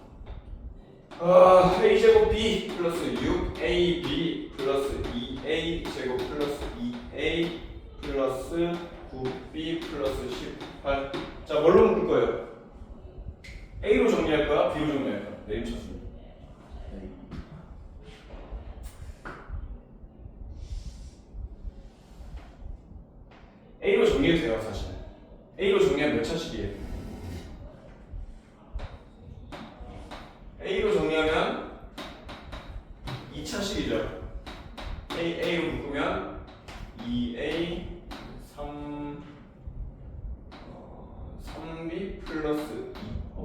a제곱 b 플러스 6ab 플러스 2a 제곱 플러스 2a 플러스 9b 플러스 18. 자, 뭘로 묶을 거예요? a로 정리할 거야? b로 정리할 거야? 내림차순. a로 정리해도 돼요. 사실 a로 정리하면 몇 차식이에요? a로 정리하면 2차식이죠. a로 묶으면 2a 3b 플러스 2.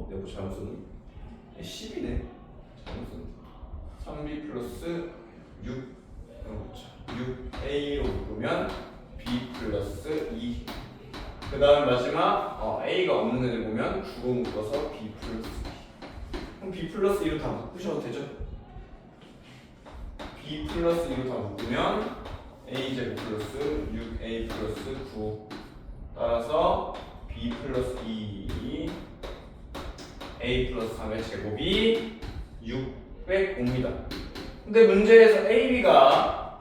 내가 뭐 잘못 썼니? 10이네. 잘못 썼네. 3b 플러스 6. 6a로 묶으면 b 플러스 2. 그 다음 마지막 a가 없는 애들 보면 9로 묶어서 b 플러스 2. 그럼 b 플러스 2로 다 묶으셔도 되죠? b 플러스 2로 다 묶으면 a 제곱 플러스 6a 플러스 9. 따라서 b 플러스 2 a 플러스 3의 제곱이 605입니다. 근데 문제에서 a, b가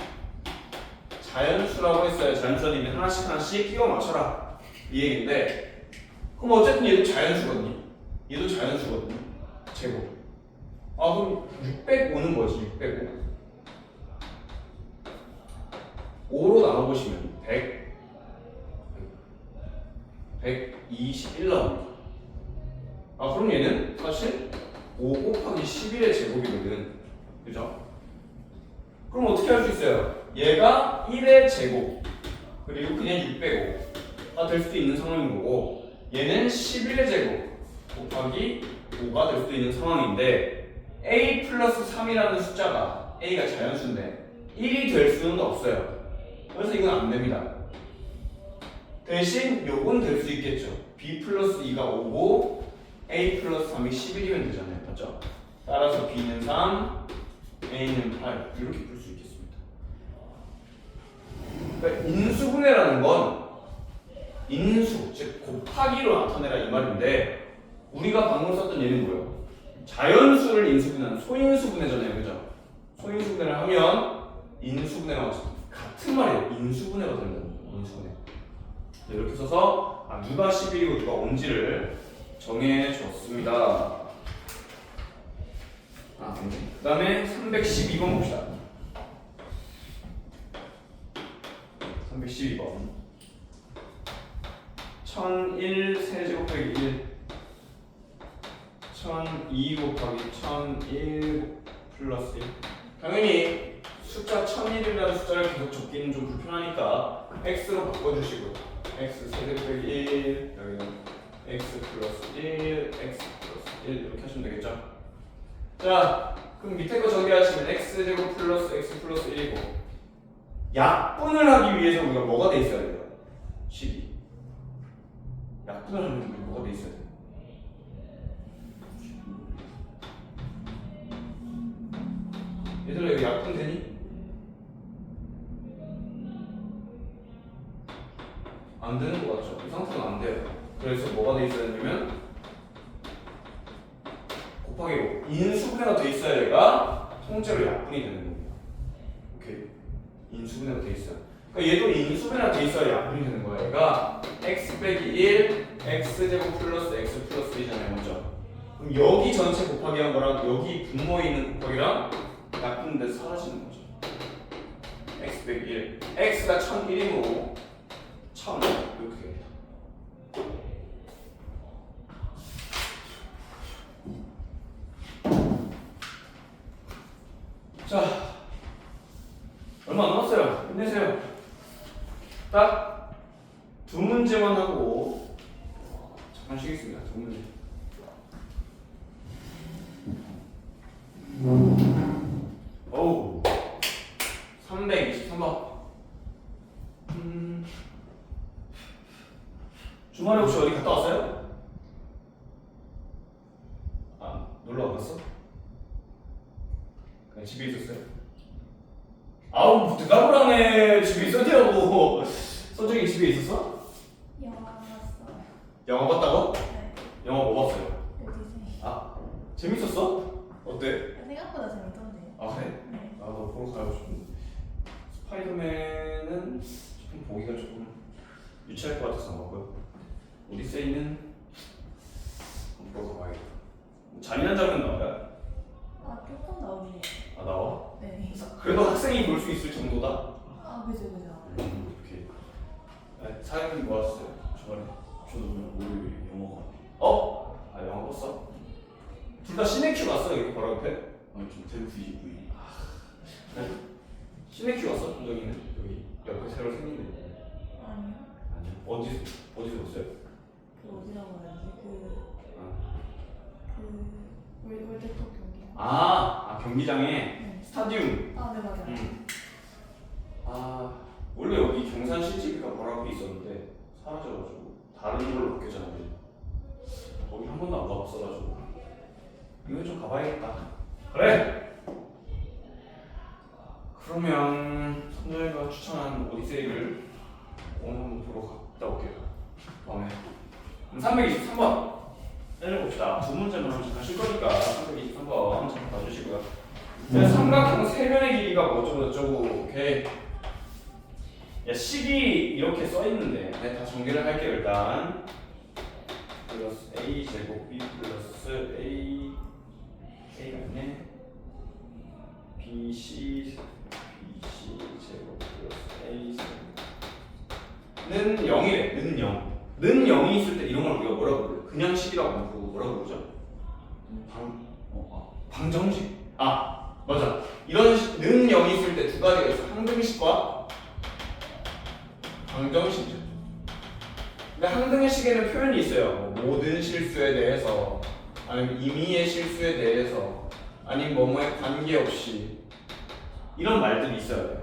자연수라고 했어요. 자연수는 하나씩 끼워 맞춰라 이 얘기인데, 그럼 어쨌든 얘도 자연수거든요. 얘도 자연수거든요. 제곱. 그럼 605는 뭐지? 605. 5로 나눠보시면 121 나옵니다. 그럼 얘는 사실 5 곱하기 11의 제곱이거든. 그죠? 그럼 어떻게 할 수 있어요? 얘가 1의 제곱 그리고 그냥 605가 될 수도 있는 상황인 거고, 얘는 11의 제곱 곱하기 5가 될 수도 있는 상황인데, a 플러스 3이라는 숫자가 a가 자연수인데 1이 될 수는 없어요. 그래서 이건 안 됩니다. 대신 요건 될 수 있겠죠. b 플러스 2가 5고 a 플러스 3이 11이면 되잖아요. 맞죠? 따라서 b는 3, a는 8 이렇게 풀 수 있겠습니다. 그러니까 인수분해라는 건 인수, 즉 곱하기로 나타내라 이 말인데, 우리가 방금 썼던 얘는 뭐예요? 자연수를 인수분해하는 소인수분해잖아요, 그죠? 소인수분해를 하면 인수분해랑 같은 말이에요. 인수분해가 된다는 거예요. 인수분해. 네, 이렇게 써서 누가 11이고 누가 0인지를 정해줬습니다. 그 다음에 312번 봅시다. 312번 1001 세제곱 빼기 1 1002 곱하기 1001 플러스 1 당연히 숫자 1001이라는 숫자를 계속 적기는 좀 불편하니까 x로 바꿔주시고요. x 세제곱 빼기 1 여기는 x 플러스 1 x 플러스 1 이렇게 하시면 되겠죠. 자 그럼 밑에 거 정리하시면 x제곱 플러스 x 플러스 1이고 약분을 하기 위해서 우리가 뭐가 돼 있어야 돼요? 12 약분을 하면 우리 뭐가 돼 있어야 돼요? 얘들아 이거 약분 되니? 안 되는 거 같죠? 이 상태는 안 돼요. 그래서 뭐가 돼 있어야 되냐면 곱하기로 인수분해가 돼 있어야 얘가 통째로 약분이 되는 겁니다. 오케이. 인수분해가 돼 있어요. 그러니까 얘도 인수분해가 돼 있어야 약분이 되는 거야. 얘가 x 빼기 1 x제곱 플러스 x 플러스 1이잖아요. 먼저. 그럼 여기 전체 곱하기 한 거랑 여기 분모에 있는 곱하기랑 약분인데 사라지는 거죠. x 빼기 1 x가 1001이므로 1000 이렇게 됩니다. 자, 얼마 안 남았어요. 힘내세요. 딱 두 문제만 하고 잠깐 쉬겠습니다. 두 문제. 어우, 323번. 주말에 혹시 어디 갔다 왔어요? 아, 놀러 갔어? 그냥 집에 있었어요? 아우 대답을 하네. 집에 있었냐고. 서정이 집에 있었어? 영화 봤어요. 영화 봤다고? 네. 영화 뭐 봤어요? 오디세이. 아 재밌었어? 어때? 생각보다 재밌던데요. 아 그래? 네. 나도 보러 가고 싶은데 스파이더맨은 조금 보기가 조금 유치할 것 같아서 안 봤고요. 오디세이는 한번 보러 가봐야겠다. 잔인한 장면 나와요? 아 조금 나오긴 해요. 아 나와? 네. 그래도 학생이 볼 수 있을 정도다? 아 그죠. 오케이. 네, 사장님 뭐 하셨어요? 주말에? 저도 오늘 월요일 영어가 어? 아 영화 봤어? 둘 다 시네큐 갔어 이렇게 바로 옆에? 아니 좀 태국 CGV 시네큐 갔어? 준정이는 여기 옆에 새로 생긴데 아니요. 아니요. 어디서 봤어요? 그 어디라고 해야지? 아, 그 월드컵 경기요. 경기장에 네. 스타디움. 아 네 맞아요. 아 원래 여기 경산 CGV가 바로 앞에 있었는데 사라져가지고 다른 걸로 바뀌었잖아요. 거기 한 번도 안 가봤어가지고 이거 좀 가봐야겠다. 그래. 그러면 선정이가 추천한 오디세이를 오늘 한번 보러 갔다 올게요. 다음에 323번 때려봅시다. 두 문제만 잠깐 쉴 거니까 323번 잠깐 봐주시고요. 삼각형 세변의 길이가 뭐어쩌고 오케이. 야 식이 이렇게 써 있는데 내가 다 정리를 할게요. 일단 플러스 a 제곱 b 플러스 a가 있네. bc 제곱 플러스 a 는 0이래. 는 0. 는 0이 있을 때 이런 걸 우리가 뭐라고 부르요? 그냥 식이라고 안 부르고 뭐라고 부르죠? 방정식. 아 맞아. 이런 는 0이 있을 때 두 가지가 있어. 항등식과 방정식이죠. 근데 항등식에는 표현이 있어요. 뭐 모든 실수에 대해서, 아니면 임의의 실수에 대해서, 아니면 뭐뭐에 관계없이 이런 말들이 있어요.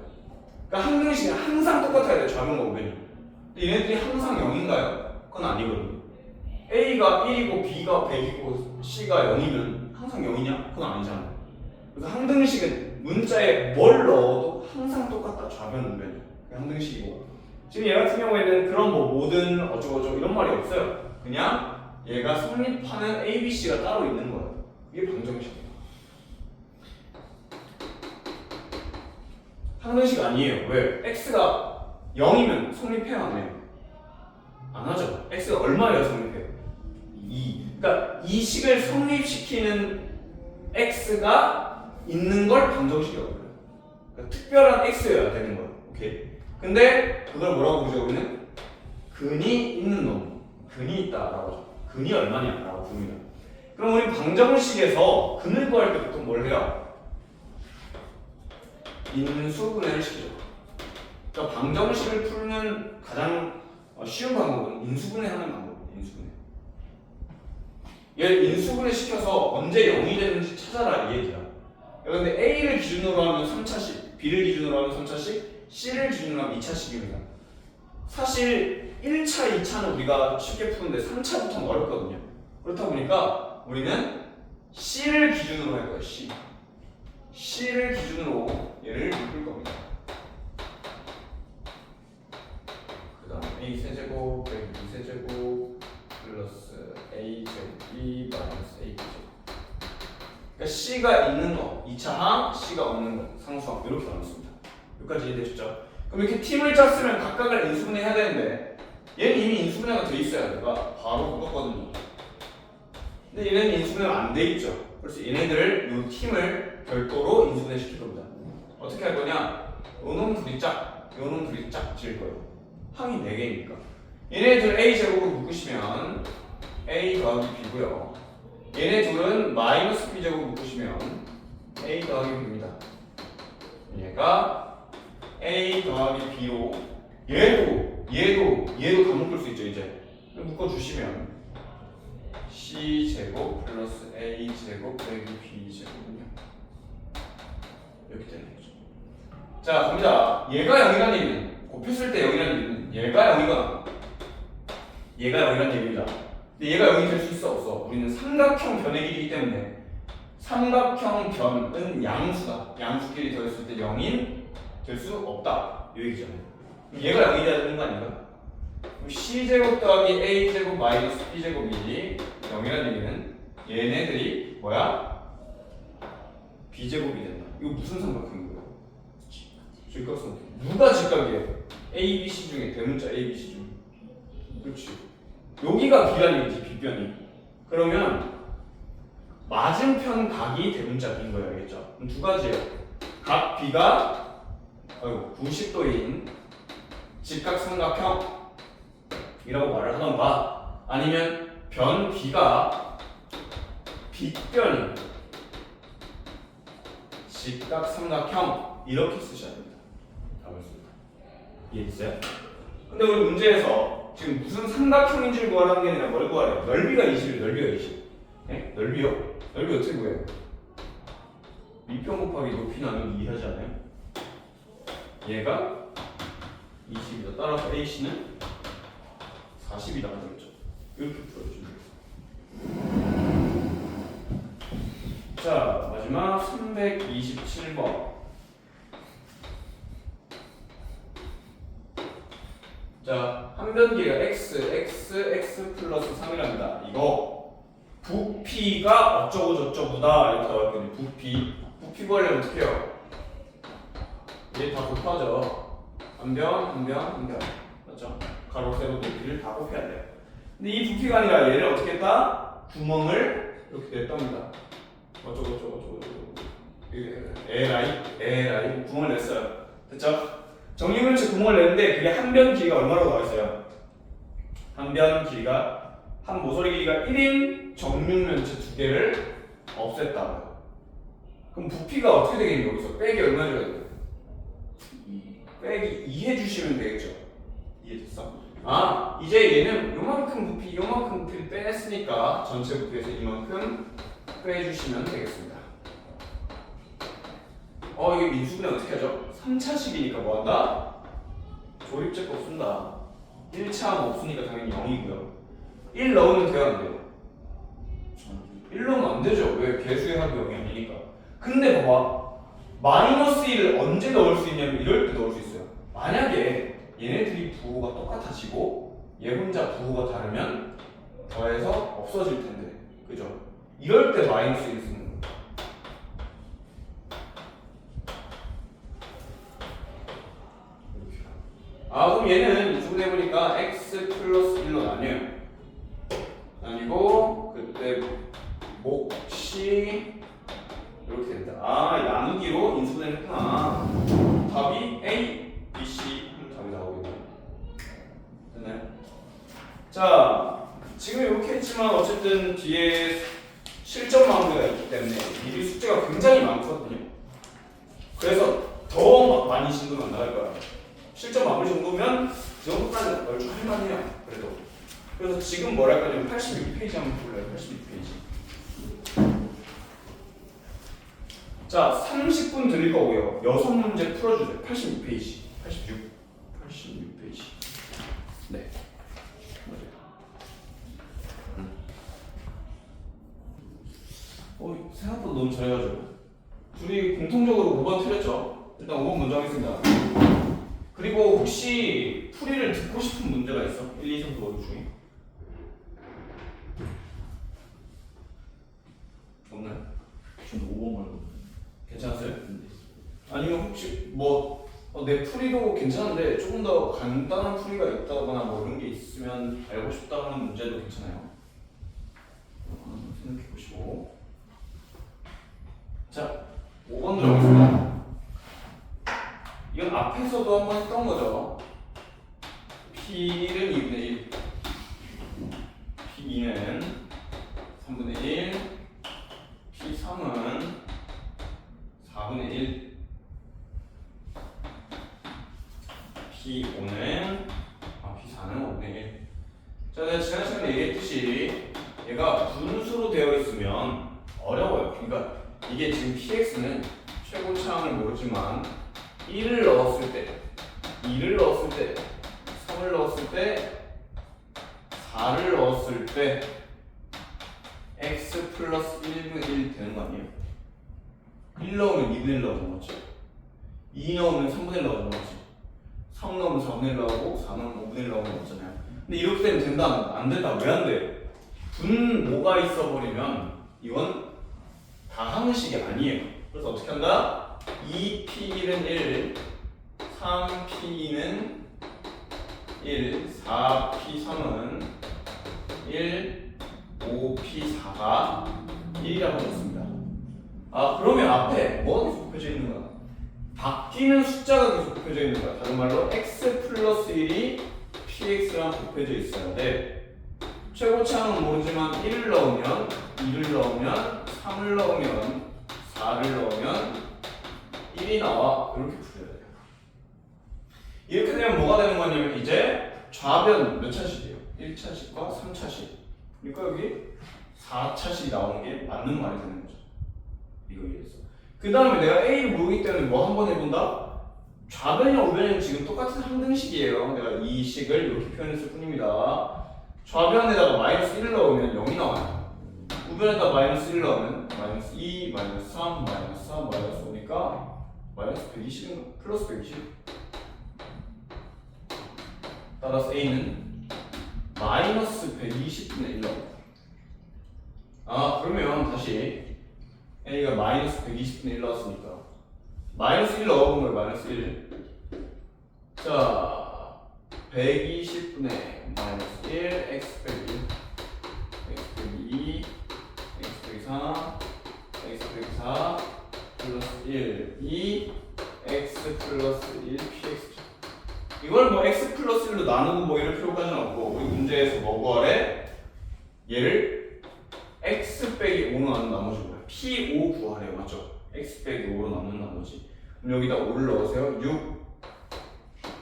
그러니까 항등식은 항상 똑같아야 돼. 좌변과 우변이. 근데 얘네들이 항상 0인가요? 그건 아니거든요. A가 1이고 B가 100이고 C가 0이면 항상 0이냐? 그건 아니잖아요. 그래서 항등식은 문자에 뭘 넣어도 항상 똑같다. 좌변, 우변이. 그게 항등식이고. 지금 얘 같은 경우에는 그런 뭐 모든 어쩌고저쩌고 이런 말이 없어요. 그냥 얘가 성립하는 ABC가 따로 있는 거예요. 이게 방정식이에요. 상등식 아니에요. 왜? x가 0이면 성립해야 안 해요? 안 하죠. x가 얼마여야 성립해요? 2. 그러니까 이 식을 성립시키는 x가 있는 걸 방정식이라고 해요. 그러니까 특별한 x여야 되는 거예요. 오케이. 근데 그걸 뭐라고 부르죠? 우리는 근이 있는 놈. 근이 있다라고 하죠. 근이 얼마냐라고 부릅니다. 그럼 우리 방정식에서 근을 구할 때 보통 뭘 해요? 인수분해를 시키죠. 그러니까 방정식을 푸는 가장 쉬운 방법은 인수분해하는 방법이에요. 인수분해. 얘를 인수분해 시켜서 언제 0이 되는지 찾아라 이 얘기야. 그런데 A를 기준으로 하면 3차식, B를 기준으로 하면 3차식, C를 기준으로 하면 2차식입니다. 사실 1차, 2차는 우리가 쉽게 푸는데 3차부터는 어렵거든요. 그렇다 보니까 우리는 C를 기준으로 할 거예요. C를 기준으로 얘를 묶을 겁니다. 그 다음 A 세제곱, B 세제곱 플러스 A 제곱 B 마이너스 A 제곱. 그러니까 C가 있는 거 2차 항, C가 없는 거 상수항 이렇게 나눴습니다. 여기까지 이해되셨죠? 그럼 이렇게 팀을 짰으면 각각을 인수분해 해야 되는데 얘는 이미 인수분해가 돼 있어야 내가 바로 묶었거든요. 근데 얘는 인수분해가 안 돼 있죠. 그래서 얘네들을 이 팀을 별도로 인수분해 시킬 겁니다. 어떻게 할 거냐? 요놈 둘이 짝, 요놈 둘이 짝 지을 거예요. 항이 4개니까. 얘네들 A 제곱으로 묶으시면 A 더하기 B고요. 얘네 둘은 마이너스 B 제곱 묶으시면 A 더하기 B입니다. 얘가 A 더하기 B로 얘도 다 묶을 수 있죠. 이제 묶어주시면 C 제곱 플러스 A 제곱 빼기 B 제곱은요 이렇게 되는 거죠. 자 갑니다. 얘가 0이라는 얘기는 곱했을 때 0이라는 얘기는 얘가 0이거나 얘가 0이라는 얘기입니다. 근데 얘가 0이 될 수 있어 없어? 우리는 삼각형 변의 길이기 때문에 삼각형 변은 양수다. 양수끼리 더했을 때 0인 될 수 없다. 이 얘기잖아요. 얘가 0이 돼야 되는 거 아닌가? C제곱 더하기 A제곱 마이너스 B제곱이 0이라는 얘기는 얘네들이 뭐야? B제곱이 된다. 이거 무슨 삼각형인 거야? 직각삼각형. 누가 직각이에요? A, B, C 중에 대문자 A, B, C 중. 그렇지. 여기가 B라는 얘기지, B변이. 그러면 맞은편 각이 대문자 B인 거예요. 알겠죠? 그럼 두 가지예요. 각 B가 90도인 직각삼각형 이라고 말을 하던가 아니면 변 B가 빗변인 직각삼각형 이렇게 쓰셔야 됩니다. 알겠습니다. 이해됐어요? 근데 우리 문제에서 지금 무슨 삼각형인지를 구하라는 게 아니라 뭘 구하래요? 넓이가 20이에요. 넓이가 20. 네? 넓이요? 넓이 어떻게 구해요? 밑변 곱하기 높이 나누기 2 하지 않아요? 얘가 20이다. 따라서 AC는 40이다. 그렇죠? 이렇게 풀어주면 되겠습니다. 자, 마지막 327번. 자, 한변기가 x 플러스 3이랍니다. 이거 부피가 어쩌고 저쩌고다 이렇게 나왔거든요. 부피 구하려면 어떻게 해요? 얘 다 곱하죠. 한 변. 맞죠? 가로, 세로, 높이를 다 곱해야 돼요. 근데 이 부피가 아니라 얘를 어떻게 했다? 구멍을 이렇게 냈답니다. 어쩌고. 에라이 구멍을 냈어요. 됐죠? 정리물체 구멍을 냈는데 그게 한 변 길이가 얼마라고 나와 있어요? 한 변 길이가 한 모서리 길이가 1인 정육면체 2개를 없앴다. 그럼 부피가 어떻게 되겠니? 여기서 빼기 얼마 줘야 돼요? 빼기 2 해주시면 되겠죠. 이해됐어? 아 이제 얘는 요만큼 부피를 뺐으니까 전체 부피에서 이만큼 빼주시면 되겠습니다. 이게 민수분해 어떻게 하죠? 3차식이니까 뭐한다? 조립제법 쓴다. 1차는 없으니까 당연히 0이고요 1 넣으면 돼요 안 돼요? 1 넣으면 안 되죠. 왜? 개수의 합이 0이 아니니까. 근데 봐봐 마이너스 1을 언제 넣을 수 있냐면 이럴 때 넣을 수 있어요. 만약에 얘네들이 부호가 똑같아지고 얘 혼자 부호가 다르면 더해서 없어질 텐데 그죠? 이럴 때 마이너스 1 쓰는 거예요. 이렇게. 아 그럼 얘는 인수분해해보니까 x 플러스 1로 나뉘어요. 나뉘고 그때 몫이 이렇게 된다. 아 나누기로 인수분해를 했구나. 답이 A, B, C 하면 답이 나오겠네. 됐나요? 자 지금 이렇게 했지만 어쨌든 뒤에 실전 마무리가 있기 때문에 미리 숙제가 굉장히 많거든요. 그래서 더 많이 신경 안 나갈 거야. 실전 마무리 정도면 그 정도까지 얼추 할만해요. 그래서 지금 뭐랄까요? 86페이지 한번 볼래요? 86페이지. 자, 30분 드릴 거고요. 6문제 풀어주세요. 86페이지. 86페이지. 네. 생각보다 너무 잘해가지고. 둘이 공통적으로 5번 틀렸죠? 일단 5번 먼저 하겠습니다. 그리고 혹시 풀이를 듣고 싶은 문제가 있어? 1, 2, 3, 4, 5 중에? 없나요? 저는 5번 말고 괜찮았어요? 아니면 혹시 내 풀이도 괜찮은데 조금 더 간단한 풀이가 있다거나 뭐 이런 게 있으면 알고 싶다 하는 문제도 괜찮아요. 생각해 보시고. 자, 5번 들어가겠습니다. 이건 앞에서도 한번 했던 거죠. P는 2분의 1, P2는 3분의 1, P3은 4분의 1, P4는 P4는 5분의 1. 자, 내가 지난 시간에 얘기했듯이 얘가 분수로 되어 있으면 어려워요. 그러니까 이게 지금 PX는 최고차항을 모르지만 1을 넣었을 때, 2를 넣었을 때, 3을 넣었을 때, 4를 넣었을 때 x 플러스 1분의 1 되는 거 아니에요? 1 넣으면 2분의 1 나오는 거죠. 2 넣으면 3분의 1 나오는 거지. 3 넣으면 4분의 1 나오고 4 넣으면 5분의 1 나오는 거잖아요. 근데 이렇게 되면 된다? 안 된다? 왜 안 돼? 분모가 있어버리면 이건 다항식이 아니에요. 그래서 어떻게 한다? 2P1은 1, 3P2는 1, 4P3은 1, 5P4가 1이라고 했습니다. 아 그러면 앞에 뭐가 계속 곱해져 있는 거야? 바뀌는 숫자가 계속 곱해져 있는 거야. 다른 말로 x 플러스 1이 px랑 곱해져 있어야 돼. 최고차항은 모르지만 1을 넣으면 2를 넣으면 3을 넣으면 4를 넣으면 1이 나와. 이렇게 풀어야 돼요. 이렇게 되면 뭐가 되는 거냐면 이제 좌변 몇 차식이에요? 1차식과 3차식. 그러니까 여기 4차식이 나오는 게 맞는 말이 되는 거죠. 이거 이해했어. 그 다음에 내가 A를 모르기 때문에 뭐 한번 해본다? 좌변이랑 우변이랑 지금 똑같은 항등식이에요. 내가 이 식을 이렇게 표현했을 뿐입니다. 좌변에다가 마이너스 1을 넣으면 0이 나와요. 우변에다 마이너스 1을 넣으면 마이너스 2, 마이너스 3, 마이너스 3, 마이너스 5니까 마이너스 120은 플러스 120. 따라서 A는 마이너스 120분의 1 나옵니다. 아 그러면 다시 A가 마이너스 120분의 1 나왔으니까 마이너스 1 넣어본 거예요. 마이너스 1. 자 120분의 마이너스 1 x 빼기 1 x 빼기 2 x 빼기 4 x 빼기 4 플러스 1 2 x 플러스 1 px. 이걸 뭐 x 플러스 1로 나누고 뭐 이럴 필요까지는 없고 우리 문제에서 뭐 구하래? 얘를 x 빼기 5로 나눈 나머지 뭐야? p5 구하래요. 맞죠? x 빼기 5로 나눈 나머지. 그럼 여기다 5를 넣으세요. 6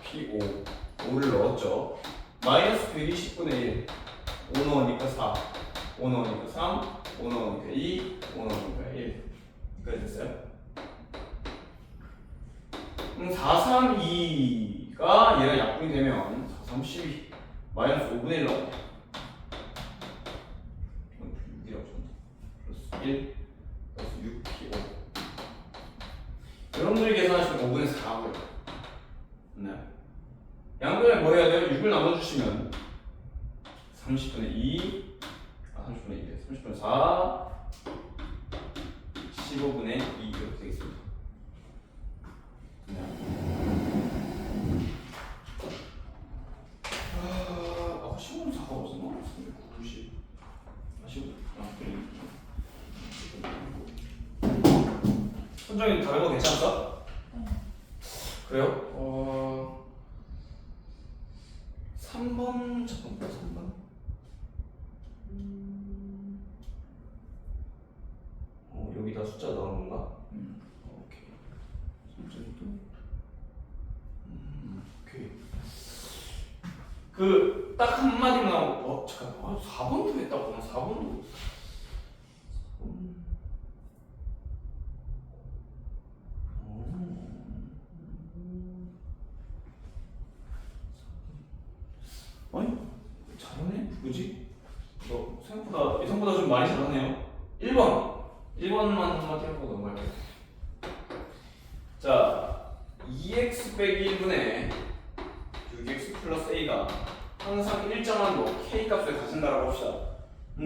p5 5를 넣었죠. 마이너스 120분의 1 5 넣으니까 4 5 넣으니까 3 5 넣으니까 2 5 넣으니까 1 여기까지 됐어요? 그럼 4, 3, 2가 얘랑 약분이 되면 4, 3, 12 마이너스 5분의 1 나와요. 6이라고 쳤네. 플러스 1 플러스 6p5 여러분들이 계산하시면 5분의 4고요. 네. 양변에 뭐 해야 돼요? 6을 나눠주시면 30분의 2 30분의 2래. 30분의 4 15분의 2 이렇게 되겠습니다. 아까 15분 4가 없었나? 90 15 선정이 다른 거 괜찮았어? 그래요? 3번 잠깐만 3번 여기다 숫자 넣은 건가? 오케이 선정이 또 오케이 그 딱 한마디만 하고 잠깐 4번도 했다고 4번도 아니 잘하네? 누구지? 너 생각보다 예상보다 좀 많이 잘하네요. 1번만 한마디 하고 넘어갈게요. 자 2x 빼기 1분의 6x 플러스 a가 항상 일정한 뭐 k 값을 가진다라고 합시다.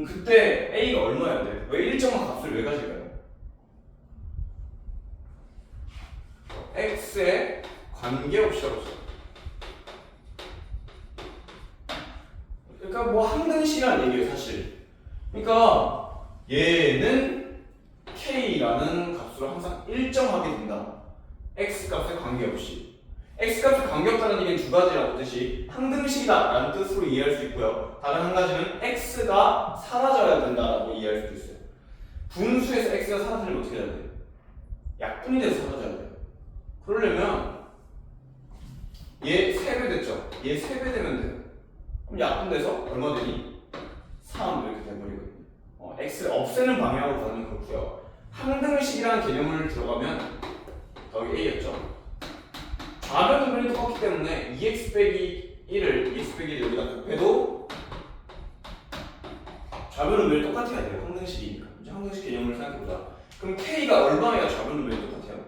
그때 a가 얼마여야 돼? 왜 일정한 값을 왜 가질까요? x에 관계없이라고 했어. 그러니까 뭐 항등식이라는 얘기예요 사실. 그러니까 얘는 k라는 값으로 항상 일정하게 된다. x 값에 관계없이. x 값에 관계없다는 얘기는 두 가지라고 뜻이 항등식이다 라는 뜻으로 이해할 수 있고요. 다른 한 가지는 x가 사라져야 된다라고 이해할 수도 있어요. 분수에서 x가 사라지면 어떻게 해야 돼요? 약분이 돼서 사라져야 돼요. 그러려면 얘 3배 됐죠? 얘 3배 되면 돼요. 그럼 약분돼서 얼마 되니? 3 이렇게 돼버리거든요. x를 없애는 방향으로 가면 그렇고요. 항등식이라는 개념을 들어가면 더하기 a였죠. 좌변 분면이 똑같기 때문에 2x 빼기 1을 2x 빼기 1을 여기다 곱해도 좌변 분면이 똑같아야 돼요. 항등식이니까. 이제 항등식 개념을 생각해보자. 그럼 k가 얼마여야 좌변 분면이 똑같아요?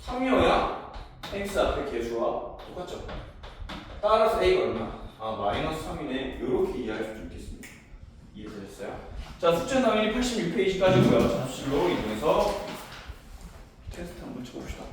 3이어야 x 앞에 개수와 똑같죠. 따라서 a가 얼마? 마이너스 3이네. 이렇게 이해할 수 있겠습니다. 이해되셨어요? 자, 숙제 당연히 86페이지까지고요. 자습실로 이동해서 테스트 한번 쳐봅시다.